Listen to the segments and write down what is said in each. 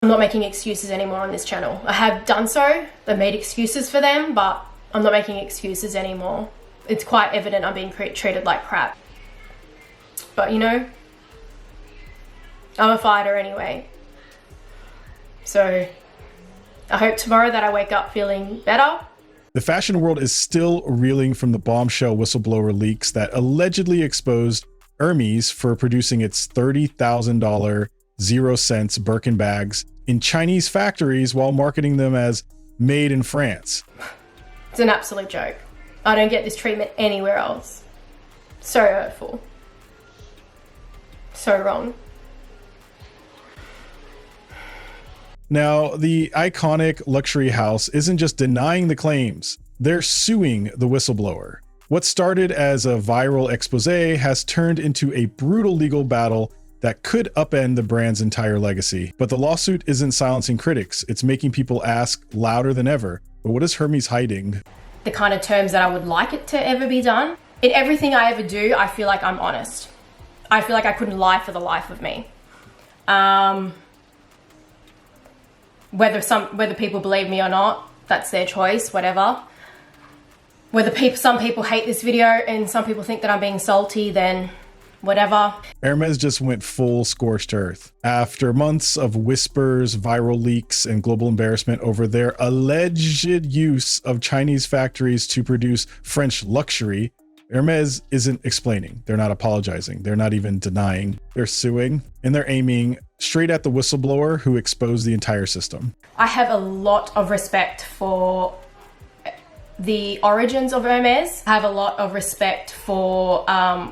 I'm not making excuses anymore on this channel. I have done so, I've made excuses for them, but I'm not making excuses anymore. It's quite evident I'm being treated like crap. But you know, I'm a fighter anyway. So I hope tomorrow that I wake up feeling better. The fashion world is still reeling from the bombshell whistleblower leaks that allegedly exposed Hermes for producing its $30,000 0 cents Birkin bags in Chinese factories while marketing them as made in France. It's an absolute joke. I don't get this treatment anywhere else. So hurtful. So wrong. Now, the iconic luxury house isn't just denying the claims, they're suing the whistleblower. What started as a viral expose has turned into a brutal legal battle that could upend the brand's entire legacy. But the lawsuit isn't silencing critics, it's making people ask louder than ever. But what is Hermes hiding? The kind of terms that I would like it to ever be done. In everything I ever do, I feel like I'm honest. I feel like I couldn't lie for the life of me. Whether people believe me or not, that's their choice, whatever. Whether some people hate this video and some people think that I'm being salty, then whatever. Hermes just went full scorched earth. After months of whispers, viral leaks, and global embarrassment over their alleged use of Chinese factories to produce French luxury, Hermes isn't explaining. They're not apologizing. They're not even denying. They're suing, and they're aiming straight at the whistleblower who exposed the entire system. I have a lot of respect for the origins of Hermes. I have a lot of respect for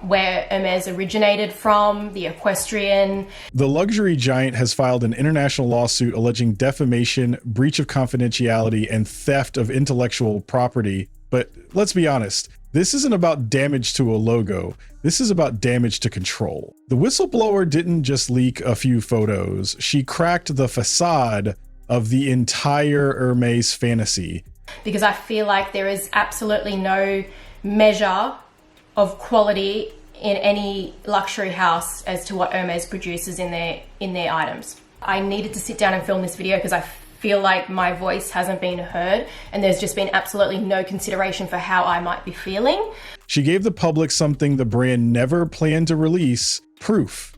where Hermes originated from, the equestrian. The luxury giant has filed an international lawsuit alleging defamation, breach of confidentiality, and theft of intellectual property. But let's be honest, this isn't about damage to a logo. This is about damage to control. The whistleblower didn't just leak a few photos. She cracked the facade of the entire Hermes fantasy. Because I feel like there is absolutely no measure of quality in any luxury house as to what Hermes produces in their items. I needed to sit down and film this video because I feel like my voice hasn't been heard and there's just been absolutely no consideration for how I might be feeling. She gave the public something the brand never planned to release, proof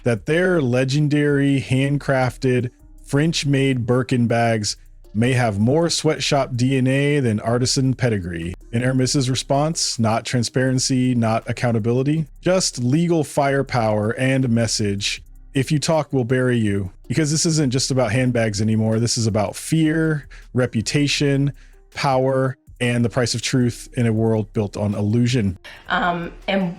that their legendary handcrafted French-made Birkin bags may have more sweatshop DNA than artisan pedigree. And Hermes's response, not transparency, not accountability, just legal firepower and message. If you talk, we'll bury you. Because this isn't just about handbags anymore. This is about fear, reputation, power, and the price of truth in a world built on illusion. And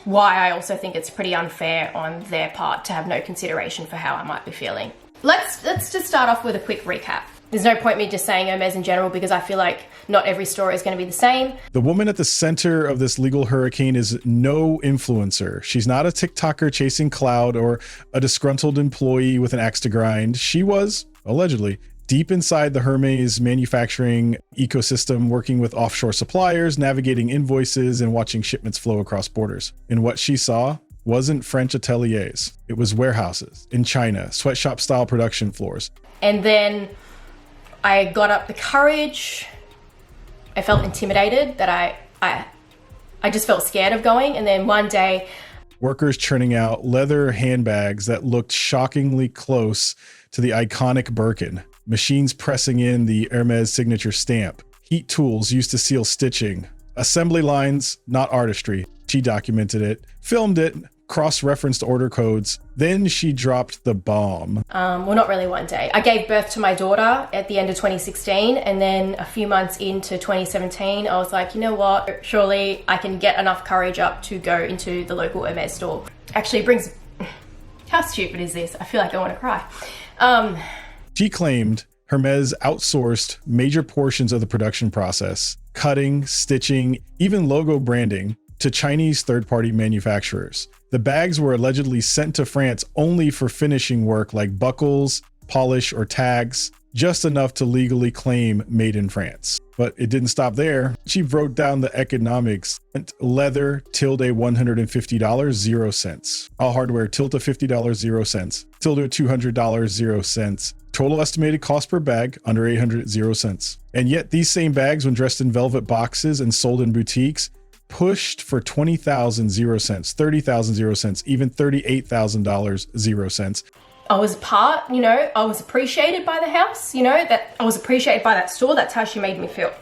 why I also think it's pretty unfair on their part to have no consideration for how I might be feeling. Let's just start off with a quick recap. There's no point me just saying Hermes in general because I feel like not every story is going to be the same. The woman at the center of this legal hurricane is no influencer. She's not a TikToker chasing clout or a disgruntled employee with an axe to grind. She was, allegedly, deep inside the Hermes manufacturing ecosystem, working with offshore suppliers, navigating invoices, and watching shipments flow across borders. And what she saw wasn't French ateliers. It was warehouses in China, sweatshop style production floors. And then I got up the courage. I felt intimidated that I just felt scared of going. And then one day, workers churning out leather handbags that looked shockingly close to the iconic Birkin, machines pressing in the Hermes signature stamp, heat tools used to seal stitching, assembly lines, not artistry. She documented it, filmed it, cross-referenced order codes. Then she dropped the bomb. Well, not really one day. I gave birth to my daughter at the end of 2016. And then a few months into 2017, I was like, you know what? Surely I can get enough courage up to go into the local Hermes store. Actually, it brings... How stupid is this? I feel like I want to cry. She claimed Hermes outsourced major portions of the production process, cutting, stitching, even logo branding, to Chinese third-party manufacturers. The bags were allegedly sent to France only for finishing work like buckles, polish, or tags. just enough to legally claim made in France. But it didn't stop there. She wrote down the economics. Leather tilde $150, 0 cents. All hardware tilde $50, 0 cents. Tilde $200, 0 cents. Total estimated cost per bag, under 800, 0 cents. And yet these same bags, when dressed in velvet boxes and sold in boutiques, pushed for $20,000, 0 cents, $30,000, 0 cents, even $38,000, 0 cents. I was I was appreciated by the house, that I was appreciated by that store. That's how she made me feel.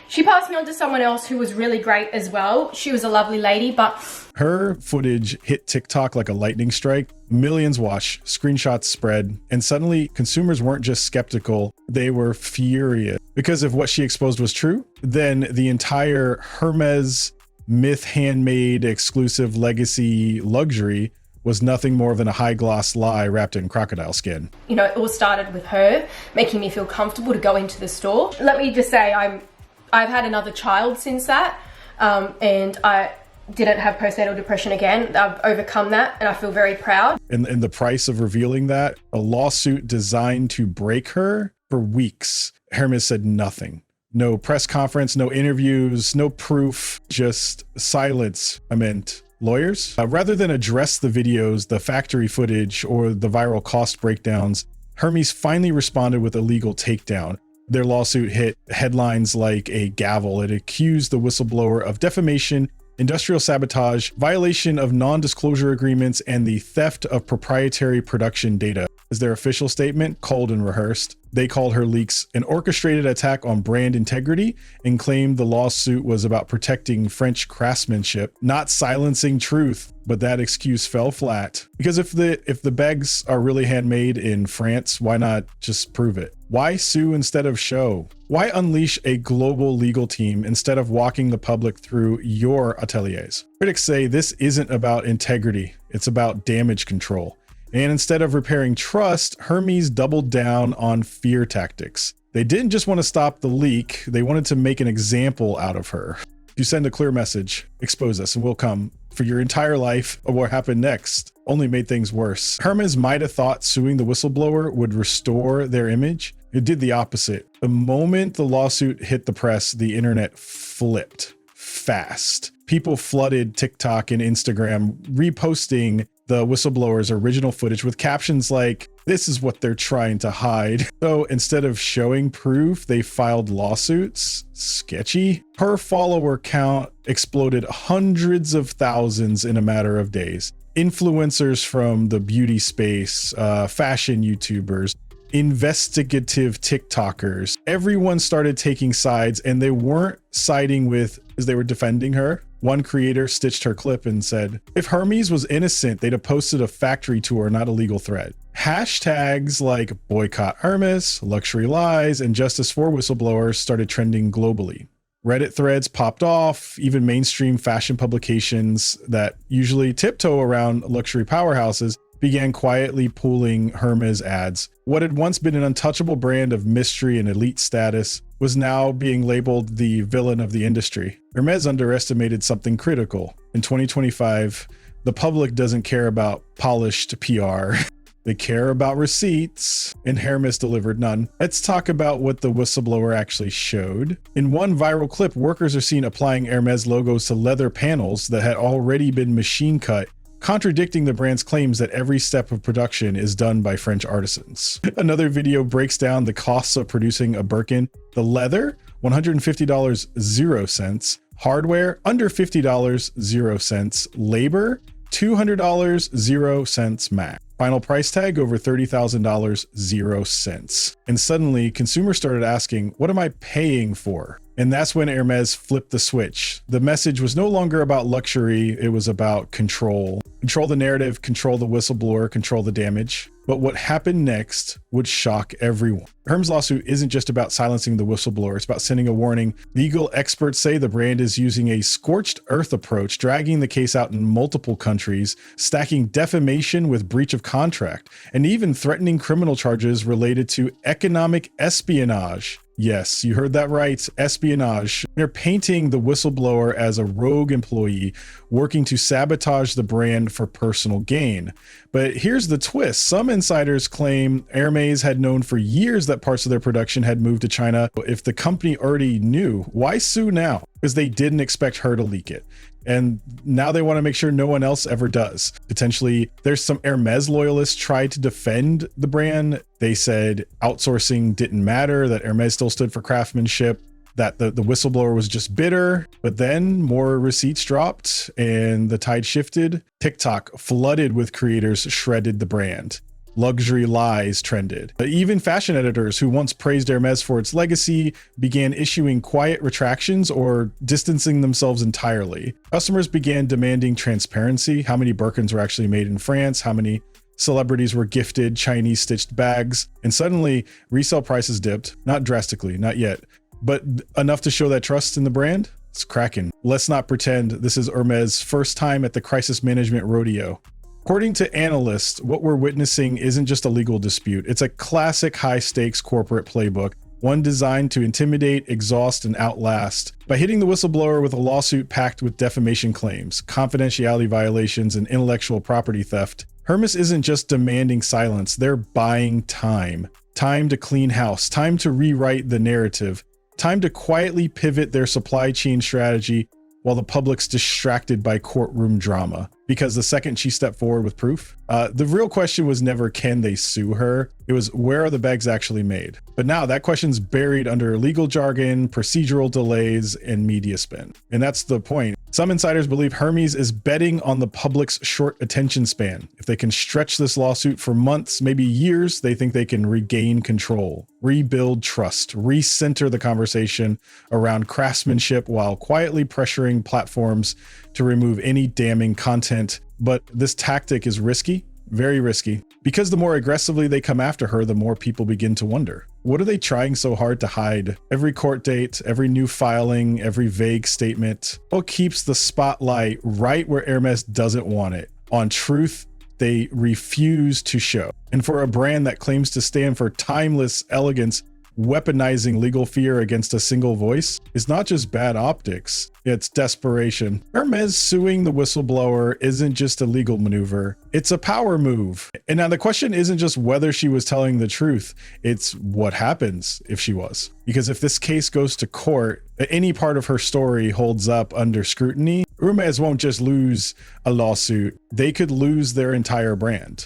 She passed me on to someone else who was really great as well. She was a lovely lady, but her footage hit TikTok like a lightning strike. Millions watched, screenshots spread, and suddenly consumers weren't just skeptical, they were furious. Because if what she exposed was true, then the entire Hermes myth handmade exclusive legacy luxury was nothing more than a high gloss lie wrapped in crocodile skin. It all started with her making me feel comfortable to go into the store. Let me just say, I've had another child since that, and I didn't have postnatal depression again. I've overcome that, and I feel very proud. And the price of revealing that, a lawsuit designed to break her for weeks. Hermes said nothing. No press conference, no interviews, no proof, just silence. I meant lawyers. Rather than address the videos, the factory footage, or the viral cost breakdowns, Hermes finally responded with a legal takedown. Their lawsuit hit headlines like a gavel. It accused the whistleblower of defamation, industrial sabotage, violation of non-disclosure agreements, and the theft of proprietary production data. As their official statement, cold and rehearsed, they called her leaks an orchestrated attack on brand integrity and claimed the lawsuit was about protecting French craftsmanship, not silencing truth. But that excuse fell flat. Because if the bags are really handmade in France, why not just prove it? Why sue instead of show? Why unleash a global legal team instead of walking the public through your ateliers? Critics say this isn't about integrity, it's about damage control. And instead of repairing trust, Hermes doubled down on fear tactics. They didn't just want to stop the leak, they wanted to make an example out of her. You send a clear message, expose us, and we'll come for your entire life of what happened next. Only made things worse. Hermes might have thought suing the whistleblower would restore their image. It did the opposite. The moment the lawsuit hit the press, the internet flipped fast. People flooded TikTok and Instagram, reposting the whistleblower's original footage with captions like, "This is what they're trying to hide." So instead of showing proof, they filed lawsuits. Sketchy. Her follower count exploded hundreds of thousands in a matter of days. Influencers from the beauty space, fashion YouTubers, investigative TikTokers, everyone started taking sides, and they weren't siding with as they were defending her. One creator stitched her clip and said, "If Hermes was innocent, they'd have posted a factory tour, not a legal threat." Hashtags like boycott Hermes, luxury lies, and justice for whistleblowers started trending globally. Reddit threads popped off, even mainstream fashion publications that usually tiptoe around luxury powerhouses began quietly pulling Hermes ads. What had once been an untouchable brand of mystery and elite status was now being labeled the villain of the industry. Hermes underestimated something critical. In 2025, the public doesn't care about polished PR. They care about receipts, and Hermes delivered none. Let's talk about what the whistleblower actually showed. In one viral clip, workers are seen applying Hermes logos to leather panels that had already been machine cut, contradicting the brand's claims that every step of production is done by French artisans. Another video breaks down the costs of producing a Birkin. The leather, $150, 0 cents. Hardware, under $50, 0 cents. Labor, $200, 0 cents max. Final price tag over $30,000, 0 cents. And suddenly consumers started asking, what am I paying for? And that's when Hermes flipped the switch. The message was no longer about luxury, it was about control. Control the narrative, control the whistleblower, control the damage. But what happened next would shock everyone. Hermes' lawsuit isn't just about silencing the whistleblower, it's about sending a warning. Legal experts say the brand is using a scorched earth approach, dragging the case out in multiple countries, stacking defamation with breach of contract, and even threatening criminal charges related to economic espionage. Yes, you heard that right. Espionage. They're painting the whistleblower as a rogue employee working to sabotage the brand for personal gain. But here's the twist. Some insiders claim Hermes had known for years that parts of their production had moved to China. If the company already knew, why sue now? Because they didn't expect her to leak it. And now they want to make sure no one else ever does. Potentially, there's some Hermes loyalists tried to defend the brand. They said outsourcing didn't matter, that Hermes still stood for craftsmanship, that the whistleblower was just bitter. But then more receipts dropped and the tide shifted. TikTok flooded with creators shredded the brand. Luxury lies trended. Even fashion editors who once praised Hermes for its legacy began issuing quiet retractions or distancing themselves entirely. Customers began demanding transparency. How many Birkins were actually made in France? How many celebrities were gifted Chinese stitched bags? And suddenly resale prices dipped, not drastically, not yet, but enough to show that trust in the brand. It's cracking. Let's not pretend this is Hermes' first time at the crisis management rodeo. According to analysts, what we're witnessing isn't just a legal dispute. It's a classic high-stakes corporate playbook, one designed to intimidate, exhaust, and outlast. By hitting the whistleblower with a lawsuit packed with defamation claims, confidentiality violations, and intellectual property theft, Hermes isn't just demanding silence, they're buying time. Time to clean house, time to rewrite the narrative, time to quietly pivot their supply chain strategy while the public's distracted by courtroom drama. Because the second she stepped forward with proof, the real question was never, can they sue her? It was, where are the bags actually made? But now that question's buried under legal jargon, procedural delays, and media spin. And that's the point. Some insiders believe Hermes is betting on the public's short attention span. If they can stretch this lawsuit for months, maybe years, they think they can regain control, rebuild trust, recenter the conversation around craftsmanship while quietly pressuring platforms to remove any damning content. But this tactic is risky, very risky, because the more aggressively they come after her, the more people begin to wonder, what are they trying so hard to hide? Every court date, every new filing, every vague statement, what keeps the spotlight right where Hermes doesn't want it? On truth they refuse to show. And for a brand that claims to stand for timeless elegance, weaponizing legal fear against a single voice is not just bad optics, it's desperation. Hermes suing the whistleblower isn't just a legal maneuver, it's a power move. And now the question isn't just whether she was telling the truth, it's what happens if she was. Because if this case goes to court, any part of her story holds up under scrutiny, Hermes won't just lose a lawsuit, they could lose their entire brand.